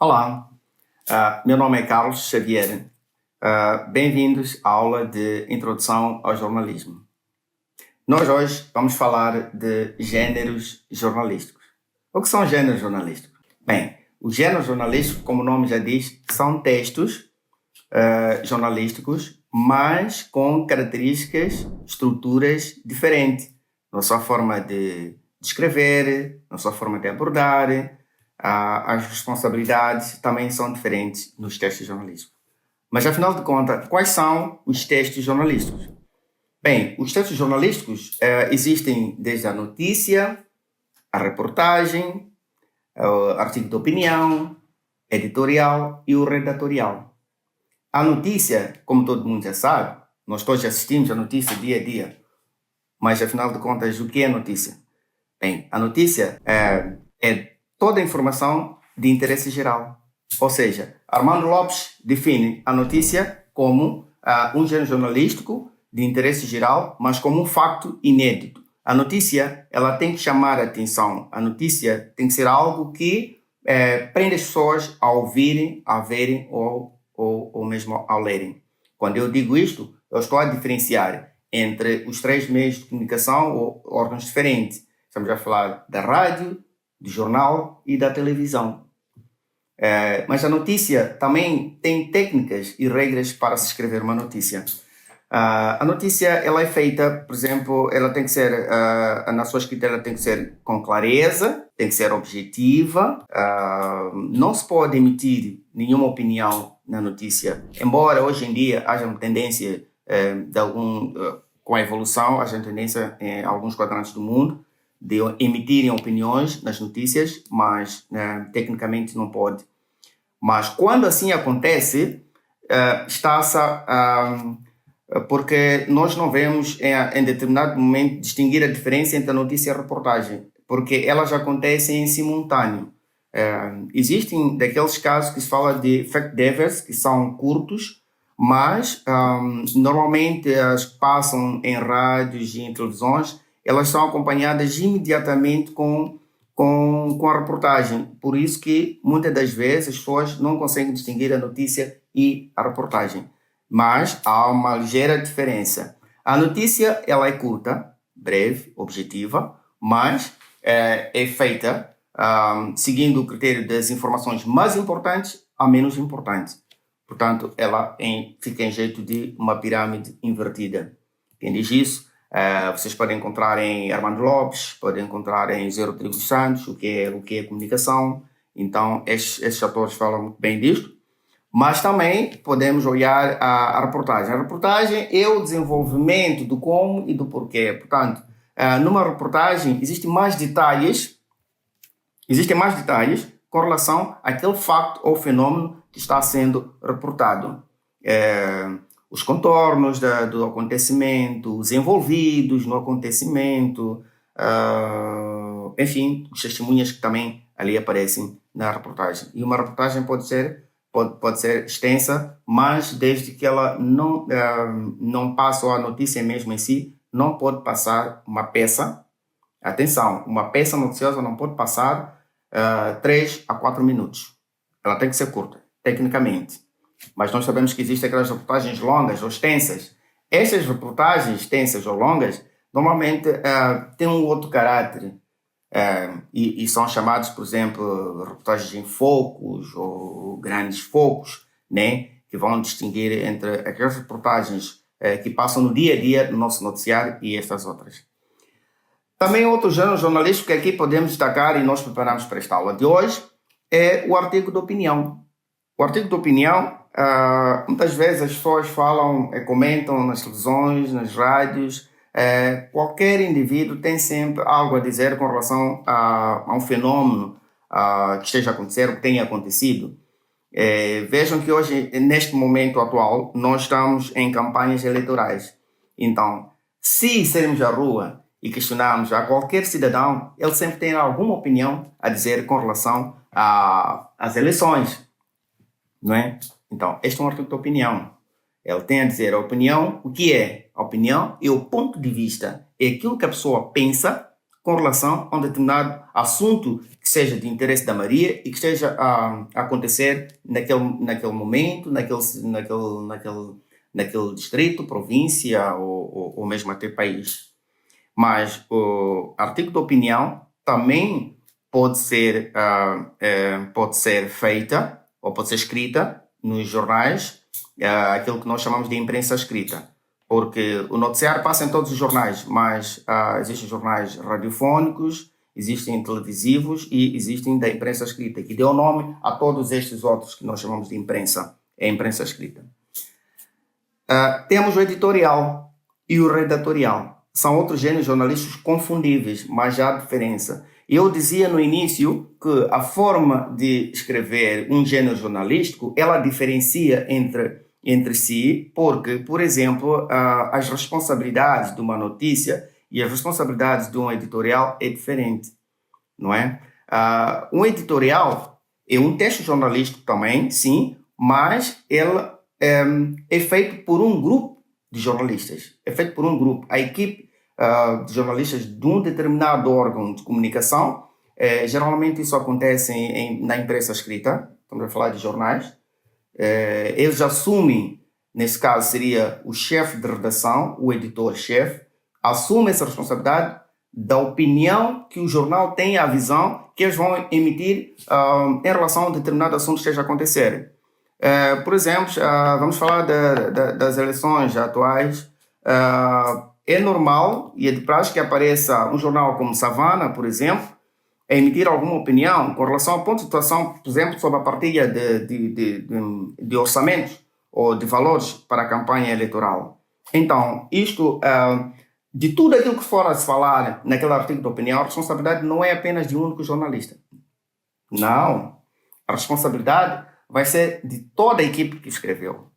Olá, meu nome é Carlos Xavier. Bem-vindos à aula de Introdução ao Jornalismo. Nós hoje vamos falar de gêneros jornalísticos. O que são gêneros jornalísticos? Bem, os gêneros jornalísticos, como o nome já diz, são textos jornalísticos, mas com características, estruturas diferentes na sua forma de escrever, na sua forma de abordar. As responsabilidades também são diferentes nos textos jornalísticos. Mas, afinal de contas, quais são os textos jornalísticos? Bem, os textos jornalísticos existem desde a notícia, a reportagem, o artigo de opinião, editorial e o redatorial. A notícia, como todo mundo já sabe, nós todos assistimos a notícia dia a dia. Mas, afinal de contas, o que é notícia? Bem, a notícia é toda a informação de interesse geral. Ou seja, Armando Lopes define a notícia como um gênero jornalístico de interesse geral, mas como um facto inédito. A notícia, ela tem que chamar a atenção. A notícia tem que ser algo que prende as pessoas a ouvirem, a verem ou mesmo a lerem. Quando eu digo isto, eu estou a diferenciar entre os três meios de comunicação ou órgãos diferentes. Estamos a falar da rádio, do jornal e da televisão. Mas a notícia também tem técnicas e regras para se escrever uma notícia. A notícia, ela é feita, por exemplo, ela tem que ser, na sua escrita, ela tem que ser com clareza, tem que ser objetiva, não se pode emitir nenhuma opinião na notícia, embora hoje em dia haja uma tendência com a evolução, haja uma tendência em alguns quadrantes do mundo de emitirem opiniões nas notícias, mas tecnicamente não pode. Mas quando assim acontece, está-se porque nós não vemos em determinado momento distinguir a diferença entre a notícia e a reportagem, porque elas acontecem em simultâneo. Existem daqueles casos que se fala de fact-devers, que são curtos, mas normalmente as passam em rádios e em televisões, elas são acompanhadas imediatamente com a reportagem. Por isso que muitas das vezes as pessoas não conseguem distinguir a notícia e a reportagem. Mas há uma ligeira diferença. A notícia, ela é curta, breve, objetiva, mas é feita seguindo o critério das informações mais importantes a menos importantes. Portanto, ela fica em jeito de uma pirâmide invertida. Quem diz isso? Vocês podem encontrar em Armando Lopes, podem encontrar em Zé Rodrigo Santos, o que é comunicação. Então, esses autores falam muito bem disto. Mas também podemos olhar a reportagem. A reportagem é o desenvolvimento do como e do porquê. Portanto, numa reportagem existem mais detalhes com relação àquele facto ou fenômeno que está sendo reportado. Os contornos do acontecimento, os envolvidos no acontecimento, enfim, as testemunhas que também ali aparecem na reportagem. E uma reportagem pode ser extensa, mas desde que ela não passe a notícia mesmo em si, não pode passar uma peça. Atenção, uma peça noticiosa não pode passar 3 a 4 minutos. Ela tem que ser curta, tecnicamente. Mas nós sabemos que existem aquelas reportagens longas ou extensas. Essas reportagens extensas ou longas, normalmente têm um outro caráter. E são chamados, por exemplo, reportagens em focos ou grandes focos, né? Que vão distinguir entre aquelas reportagens que passam no dia a dia no nosso noticiário e estas outras. Também outro gênero jornalístico que aqui podemos destacar e nós preparamos para esta aula de hoje é o artigo de opinião. O artigo de opinião, muitas vezes as pessoas falam, comentam nas televisões, nas rádios. Qualquer indivíduo tem sempre algo a dizer com relação a um fenômeno que esteja a acontecer, que tenha acontecido. Vejam que hoje, neste momento atual, nós estamos em campanhas eleitorais. Então, se sairmos à rua e questionarmos a qualquer cidadão, ele sempre tem alguma opinião a dizer com relação às eleições, não é? Então, este é um artigo de opinião. Ele tem a dizer a opinião, o que é? A opinião é o ponto de vista, é aquilo que a pessoa pensa com relação a um determinado assunto que seja de interesse da Maria e que esteja a acontecer naquele momento, naquele distrito, província ou mesmo até país. Mas o artigo de opinião também pode ser feita ou pode ser escrita nos jornais, aquilo que nós chamamos de imprensa escrita. Porque o noticiário passa em todos os jornais, mas existem jornais radiofónicos, existem televisivos e existem da imprensa escrita, que deu nome a todos estes outros que nós chamamos de imprensa, é a imprensa escrita. Temos o editorial e o redatorial. São outros gêneros jornalísticos confundíveis, mas já há diferença. Eu dizia no início que a forma de escrever um gênero jornalístico, ela diferencia entre si, porque, por exemplo, as responsabilidades de uma notícia e as responsabilidades de um editorial é diferente, não é? Um editorial é um texto jornalístico também, sim, mas ele é feito por um grupo de jornalistas, é feito por um grupo. A equipe de jornalistas de um determinado órgão de comunicação, geralmente isso acontece na imprensa escrita, estamos a falar de jornais. Eles assumem, nesse caso seria o chefe de redação, o editor-chefe, assume essa responsabilidade da opinião que o jornal tem, a visão que eles vão emitir em relação a um determinado assunto que esteja a acontecer. Por exemplo, vamos falar das eleições atuais. É normal e é de praxe que apareça um jornal como Savana, por exemplo, a emitir alguma opinião com relação ao ponto de situação, por exemplo, sobre a partilha de orçamentos ou de valores para a campanha eleitoral. Então, isto, de tudo aquilo que for a se falar naquele artigo de opinião, a responsabilidade não é apenas de um único jornalista. Não. A responsabilidade vai ser de toda a equipe que escreveu.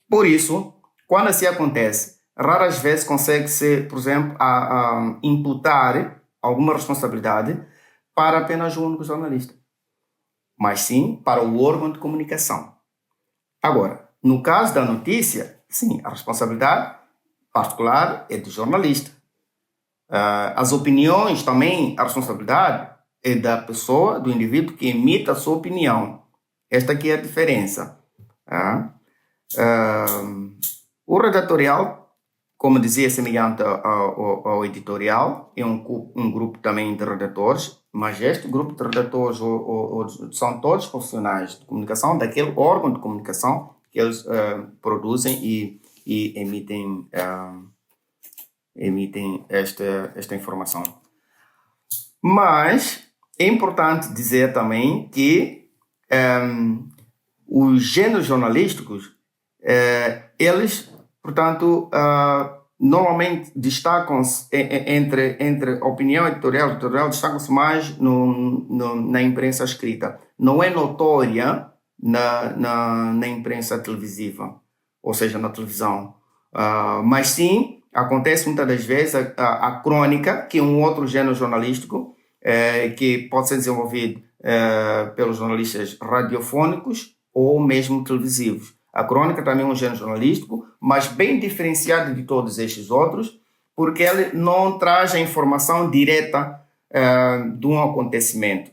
Por isso, quando assim acontece, raras vezes consegue-se, por exemplo, imputar alguma responsabilidade para apenas um único jornalista, mas sim para o órgão de comunicação. Agora, no caso da notícia, sim, a responsabilidade particular é do jornalista. As opiniões também, a responsabilidade é da pessoa, do indivíduo que emite a sua opinião. Esta aqui é a diferença. O redatorial, como dizia, é semelhante ao editorial, é um grupo também de redatores, mas este grupo de redatores são todos profissionais de comunicação, daquele órgão de comunicação que eles produzem e emitem esta informação. Mas é importante dizer também que os gêneros jornalísticos, eles, portanto, normalmente destacam-se entre a opinião editorial destacam-se mais na imprensa escrita. Não é notória na imprensa televisiva, ou seja, na televisão. Mas sim, acontece muitas das vezes a crônica, que é um outro gênero jornalístico, que pode ser desenvolvido pelos jornalistas radiofônicos ou mesmo televisivos. A crônica também é um gênero jornalístico, mas bem diferenciado de todos estes outros, porque ele não traz a informação direta de um acontecimento.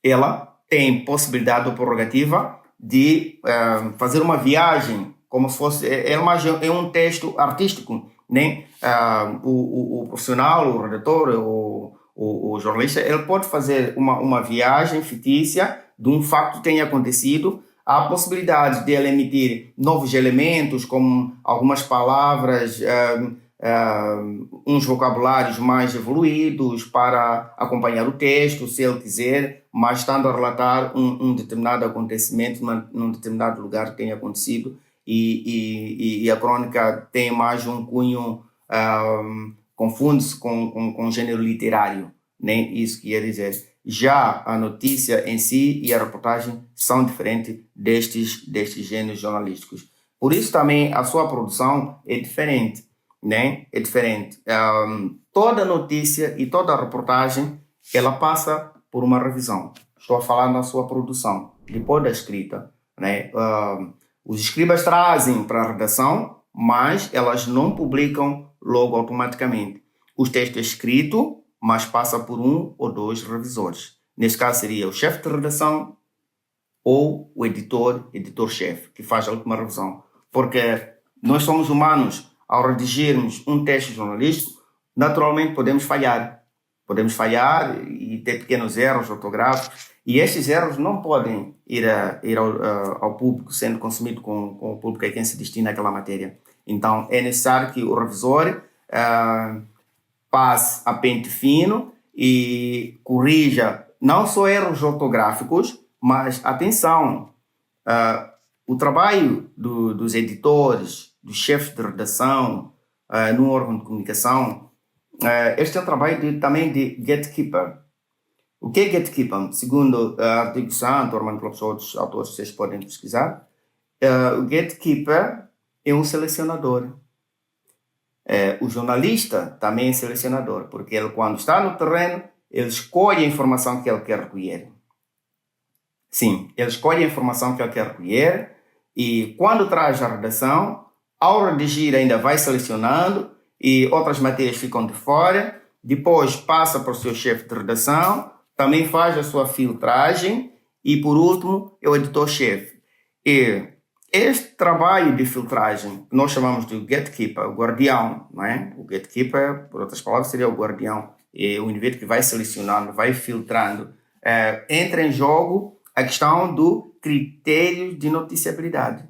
Ela tem possibilidade ou prerrogativa de fazer uma viagem, como se fosse... É um texto artístico, né? O profissional, o redator, o jornalista, ele pode fazer uma viagem fictícia de um facto que tenha acontecido. Há a possibilidade de ele emitir novos elementos, como algumas palavras, uns vocabulários mais evoluídos para acompanhar o texto, se ele quiser, mas estando a relatar um determinado acontecimento num determinado lugar que tenha acontecido, e a crônica tem mais um cunho, confunde-se com gênero literário, né? Isso que ia dizer. Já a notícia em si e a reportagem são diferentes destes gêneros jornalísticos. Por isso também a sua produção é diferente, né? É diferente. Toda notícia e toda reportagem, ela passa por uma revisão. Estou a falar na sua produção, depois da escrita, né? Os escribas trazem para a redação, mas elas não publicam logo automaticamente. o texto é escrito, mas passa por um ou dois revisores. Neste caso seria o chefe de redação ou o editor-chefe, que faz a última revisão. Porque nós somos humanos, ao redigirmos um texto jornalístico, naturalmente podemos falhar. Podemos falhar e ter pequenos erros ortográficos, e estes erros não podem ir ao público, sendo consumido com o público a quem se destina aquela matéria. Então, é necessário que o revisor passe a pente fino e corrija não só erros ortográficos, mas, atenção, o trabalho dos editores, dos chefes de redação, num órgão de comunicação, este é um trabalho também de gatekeeper. O que é gatekeeper? Segundo artigo santo, Armando Lopes, outros autores, vocês podem pesquisar, o gatekeeper é um selecionador. O jornalista também é selecionador, porque ele, quando está no terreno, ele escolhe a informação que ele quer recolher. Sim, ele escolhe a informação que ele quer recolher e, quando traz a redação, ao redigir ainda vai selecionando e outras matérias ficam de fora, depois passa para o seu chefe de redação, também faz a sua filtragem e, por último, é o editor-chefe. E este trabalho de filtragem, que nós chamamos de gatekeeper, o guardião, não é? O gatekeeper, por outras palavras, seria o guardião, é o indivíduo que vai selecionando, vai filtrando. Entra em jogo a questão do critério de noticiabilidade.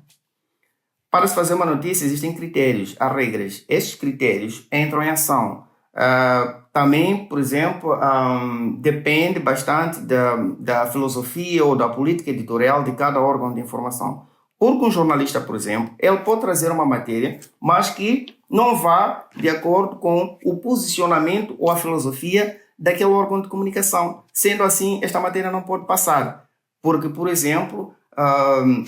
Para se fazer uma notícia, existem critérios, há regras. Esses critérios entram em ação. Também, por exemplo, depende bastante da filosofia ou da política editorial de cada órgão de informação. Porque um jornalista, por exemplo, ele pode trazer uma matéria, mas que não vá de acordo com o posicionamento ou a filosofia daquele órgão de comunicação. Sendo assim, esta matéria não pode passar. Porque, por exemplo,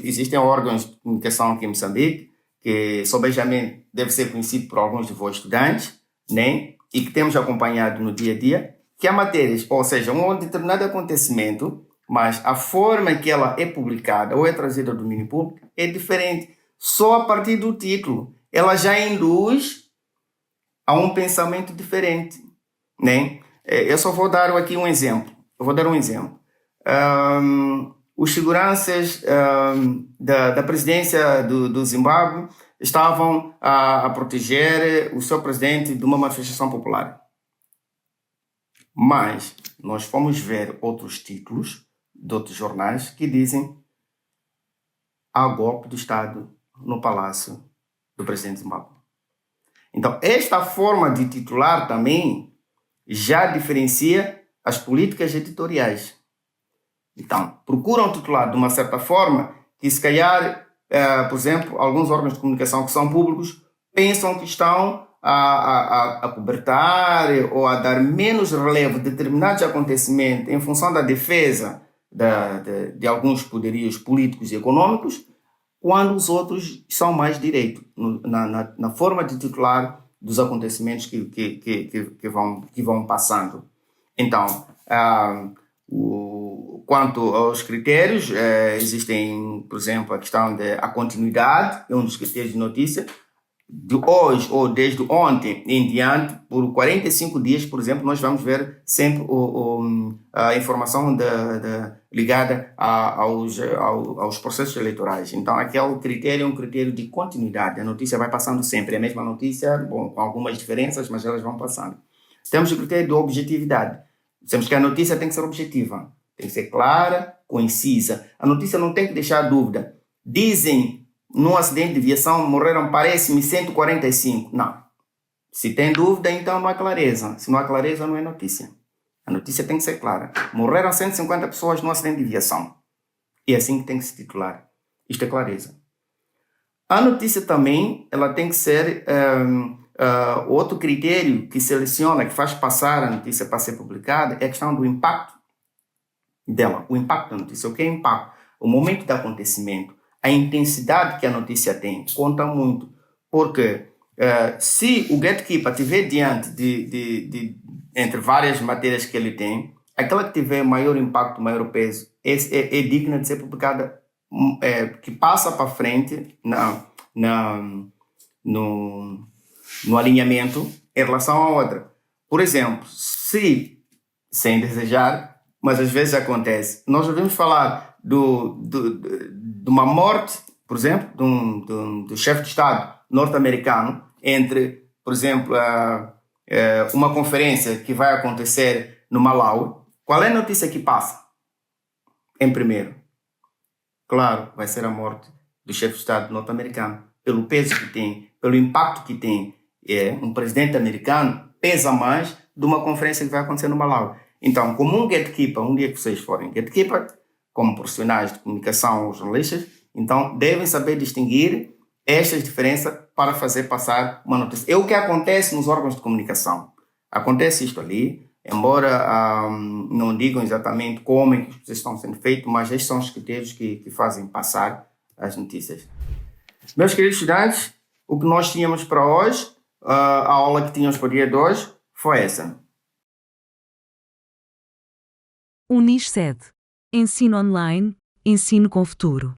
existem órgãos de comunicação aqui em Moçambique, que sobejamente deve ser conhecido por alguns de vós estudantes, né? E que temos acompanhado no dia a dia, que há matérias, ou seja, um determinado acontecimento, mas a forma que ela é publicada ou é trazida ao domínio público é diferente. Só a partir do título, ela já induz a um pensamento diferente, né? Eu só vou dar aqui um exemplo. Os seguranças da presidência do Zimbábue estavam a proteger o seu presidente de uma manifestação popular. Mas nós fomos ver outros títulos de outros jornais que dizem: há golpe de Estado no palácio do presidente Zimbábue. Então, esta forma de titular também já diferencia as políticas editoriais. Então, procuram titular de uma certa forma que, se calhar, por exemplo, alguns órgãos de comunicação que são públicos pensam que estão a cobertar ou a dar menos relevo a determinados acontecimentos em função da defesa de alguns poderios políticos e econômicos, quando os outros são mais direito na forma de titular dos acontecimentos que vão passando. Então, quanto aos critérios, existem, por exemplo, a questão da continuidade, é um dos critérios de notícia. De hoje ou desde ontem em diante, por 45 dias, por exemplo, nós vamos ver sempre a informação ligada aos processos eleitorais. Então, aquele critério é um critério de continuidade. A notícia vai passando sempre. É a mesma notícia, com algumas diferenças, mas elas vão passando. Temos o critério de objetividade. Dizemos que a notícia tem que ser objetiva, tem que ser clara, concisa. A notícia não tem que deixar dúvida. Dizem, num acidente de aviação morreram, parece-me, 145. Não. Se tem dúvida, então não há clareza. Se não há clareza, não é notícia. A notícia tem que ser clara. Morreram 150 pessoas num acidente de aviação. É assim que tem que se titular. Isto é clareza. A notícia também, ela tem que ser outro critério que seleciona, que faz passar a notícia para ser publicada, é a questão do impacto dela. O impacto da notícia. O que é impacto? O momento do acontecimento. A intensidade que a notícia tem conta muito, porque se o gatekeeper estiver diante entre várias matérias que ele tem, aquela que tiver maior impacto, maior peso, é digna de ser publicada, que passa para frente no alinhamento em relação à outra. Por exemplo, sem desejar, mas às vezes acontece, nós ouvimos falar de uma morte, por exemplo, do chefe de Estado norte-americano, entre, por exemplo, uma conferência que vai acontecer no Malawi. Qual é a notícia que passa? Em primeiro, claro, vai ser a morte do chefe de Estado norte-americano, pelo peso que tem, pelo impacto que tem. Um presidente americano pesa mais de uma conferência que vai acontecer no Malawi. Então, como um gatekeeper, um dia que vocês forem gatekeeper, como profissionais de comunicação ou jornalistas, então devem saber distinguir estas diferenças para fazer passar uma notícia. É o que acontece nos órgãos de comunicação. Acontece isto ali, embora não digam exatamente como é que as coisas estão sendo feitas, mas estes são os critérios que fazem passar as notícias. Meus queridos estudantes, o que nós tínhamos para hoje, a aula que tínhamos para o dia de hoje, foi essa. Unisced. Ensino online, ensino com futuro.